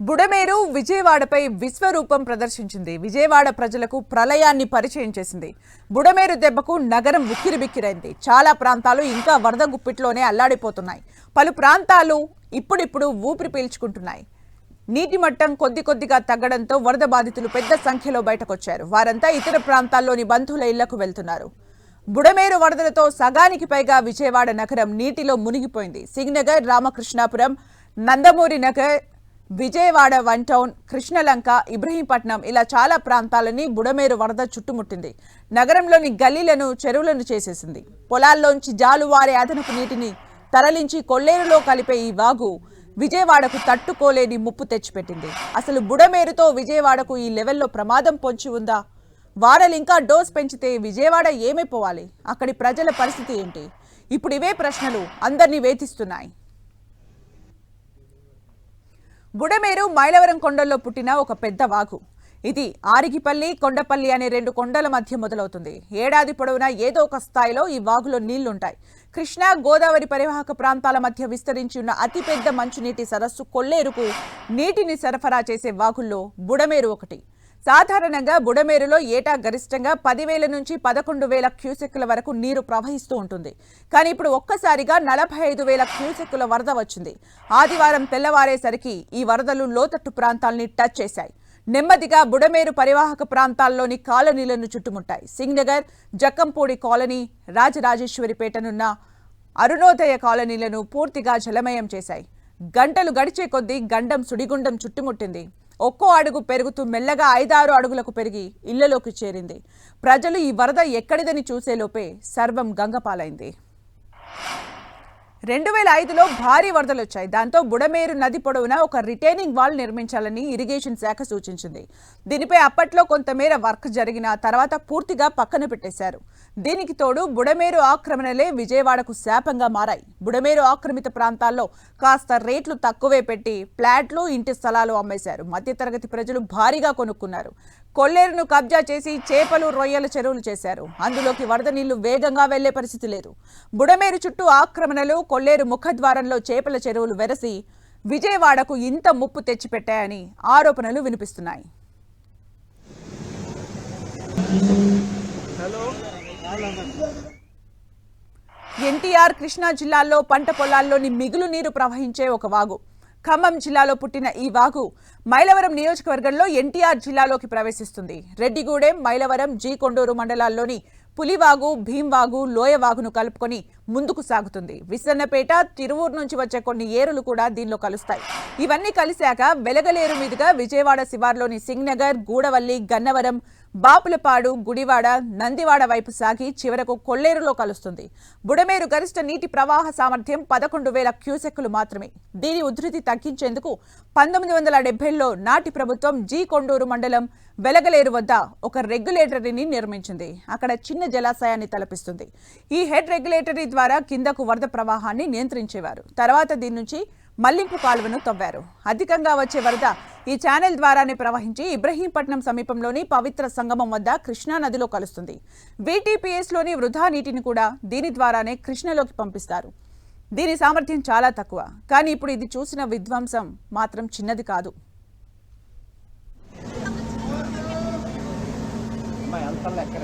బుడమేరు విజయవాడపై విశ్వరూపం ప్రదర్శించింది. విజయవాడ ప్రజలకు ప్రళయాన్ని పరిచయం చేసింది. బుడమేరు దెబ్బకు నగరం ఉక్కిరిబిక్కిరైంది. చాలా ప్రాంతాలు ఇంకా వరద గుప్పిట్లోనే అల్లాడిపోతున్నాయి. పలు ప్రాంతాలు ఇప్పుడిప్పుడు ఊపిరి పీల్చుకుంటున్నాయి. నీటి మట్టం కొద్దిగా తగ్గడంతో వరద బాధితులు పెద్ద సంఖ్యలో బయటకొచ్చారు. వారంతా ఇతర ప్రాంతాల్లోని బంధువుల ఇళ్లకు వెళ్తున్నారు. బుడమేరు వరదలతో సగానికి పైగా విజయవాడ నగరం నీటిలో మునిగిపోయింది. సింగనగర్, రామకృష్ణాపురం, నందమూరి నగర్, విజయవాడ వన్ టౌన్, కృష్ణలంక, ఇబ్రహీంపట్నం ఇలా చాలా ప్రాంతాలని బుడమేరు వరద చుట్టుముట్టింది. నగరంలోని గల్లీలను చెరువులను చేసేసింది. పొలాల్లోంచి జాలువారే అదనపు నీటిని తరలించి కొల్లేరులో కలిపే ఈ వాగు విజయవాడకు తట్టుకోలేని ముప్పు తెచ్చిపెట్టింది. అసలు బుడమేరుతో విజయవాడకు ఈ లెవెల్లో ప్రమాదం పొంచి ఉందా? వారలు ఇంకా డోస్ పెంచితే విజయవాడ ఏమైపోవాలి? అక్కడి ప్రజల పరిస్థితి ఏంటి? ఇప్పుడు ఇవే ప్రశ్నలు అందరినీ వేధిస్తున్నాయి. బుడమేరు మైలవరం కొండల్లో పుట్టిన ఒక పెద్ద వాగు. ఇది ఆరిగిపల్లి, కొండపల్లి అనే రెండు కొండల మధ్య మొదలవుతుంది. ఏడాది పొడవునా ఏదో ఒక స్థాయిలో ఈ వాగులో నీళ్లుంటాయి. కృష్ణా, గోదావరి పరివాహక ప్రాంతాల మధ్య విస్తరించి ఉన్న అతిపెద్ద మంచునీటి సరస్సు కొల్లేరుకు నీటిని సరఫరా చేసే వాగుల్లో బుడమేరు ఒకటి. సాధారణంగా బుడమేరులో ఏటా గరిష్టంగా 10,000 నుంచి 11,000 క్యూసెక్కుల వరకు నీరు ప్రవహిస్తూ ఉంటుంది. కానీ ఇప్పుడు ఒక్కసారిగా 45,000 క్యూసెక్కుల వరద వచ్చింది. ఆదివారం తెల్లవారేసరికి ఈ వరదలు లోతట్టు ప్రాంతాల్ని టచ్ చేశాయి. నెమ్మదిగా బుడమేరు పరివాహక ప్రాంతాల్లోని కాలనీలను చుట్టుముట్టాయి. సింగనగర్, జక్కంపూడి కాలనీ, రాజరాజేశ్వరిపేటనున్న అరుణోదయ కాలనీలను పూర్తిగా జలమయం చేశాయి. గంటలు గడిచే కొద్దీ గండం సుడిగుండం చుట్టుముట్టింది. ఒక్కో అడుగు పెరుగుతూ మెల్లగా 5-6 అడుగులకు పెరిగి ఇళ్లలోకి చేరింది. ప్రజలు ఈ వరద ఎక్కడిదని చూసేలోపే సర్వం గంగపాలైంది. 2005లో భారీ వరదలు వచ్చాయి. దాంతో బుడమేరు నది పొడవునా ఒక రిటైనింగ్ వాల్ నిర్మించాలని ఇరిగేషన్ శాఖ సూచించింది. దీనిపై అప్పట్లో కొంతమేర వర్క్ జరిగిన తర్వాత పూర్తిగా పక్కన పెట్టేశారు. దీనికి తోడు బుడమేరు ఆక్రమణలే విజయవాడకు శాపంగా మారాయి. బుడమేరు ఆక్రమిత ప్రాంతాల్లో కాస్త రేట్లు తక్కువే పెట్టి ఫ్లాట్లు, ఇంటి స్థలాలు అమ్మేశారు. మధ్యతరగతి ప్రజలు భారీగా కొనుక్కున్నారు. కొల్లేరును కబ్జా చేసి చేపలు, రొయ్యల చెరువులు చేశారు. అందులోకి వరద నీళ్లు వేగంగా వెళ్లే పరిస్థితి లేదు. బుడమేరు చుట్టూ ఆక్రమణలు, కొల్లేరు ముఖద్వారంలో చేపల చెరువులు వెరసి విజయవాడకు ఇంత ముప్పు తెచ్చిపెట్టాయని ఆరోపణలు వినిపిస్తున్నాయి. ఎన్టీఆర్, కృష్ణా జిల్లాల్లో పంట పొలాల్లోని మిగులు నీరు ప్రవహించే ఒక వాగు. ఖమ్మం జిల్లాలో పుట్టిన ఈ వాగు మైలవరం నియోజకవర్గంలో ఎన్టీఆర్ జిల్లాలోకి ప్రవేశిస్తుంది. రెడ్డిగూడెం, మైలవరం, జీ కొండూరు మండలాల్లోని పులివాగు, భీంవాగు, లోయవాగును కలుపుకొని ముందుకు సాగుతుంది. విసన్నపేట, తిరువూరు నుంచి వచ్చే కొన్ని ఏరులు కూడా దీనిలో కలుస్తాయి. ఇవన్నీ కలిశాక వెలగలేరు మీదుగా విజయవాడ శివార్లోని సింగనగర్, గూడవల్లి, గన్నవరం, బాపులపాడు, గుడివాడ, నందివాడ వైపు సాగి చివరకు కొల్లేరులో కలుస్తుంది. బుడమేరు గరిష్ట నీటి ప్రవాహ సామర్థ్యం 11,000 క్యూసెక్కులు మాత్రమే. దీని ఉధృతి తగ్గించేందుకు 1970లో నాటి ప్రభుత్వం జీ కొండూరు మండలం వెలగలేరు వద్ద ఒక రెగ్యులేటరీని నిర్మించింది. అక్కడ చిన్న జలాశయాన్ని తలపిస్తుంది. ఈ హెడ్ రెగ్యులేటరీ ద్వారా కిందకు వరద ప్రవాహాన్ని నియంత్రించేవారు. తర్వాత దీని నుంచి మల్లింపు కాలువను తవ్వారు. అధికంగా వచ్చే వరద ఈ ఛానల్ ద్వారానే ప్రవహించి ఇబ్రహీంపట్నం సమీపంలోని పవిత్ర సంగమం వద్ద కృష్ణా నదిలో కలుస్తుంది. VTPSలోని వృధా నీటిని కూడా దీని ద్వారానే కృష్ణలోకి పంపిస్తారు. దీని సామర్థ్యం చాలా తక్కువ. కానీ ఇప్పుడు ఇది చూసిన విధ్వంసం మాత్రం చిన్నది కాదు. ఎక్కడ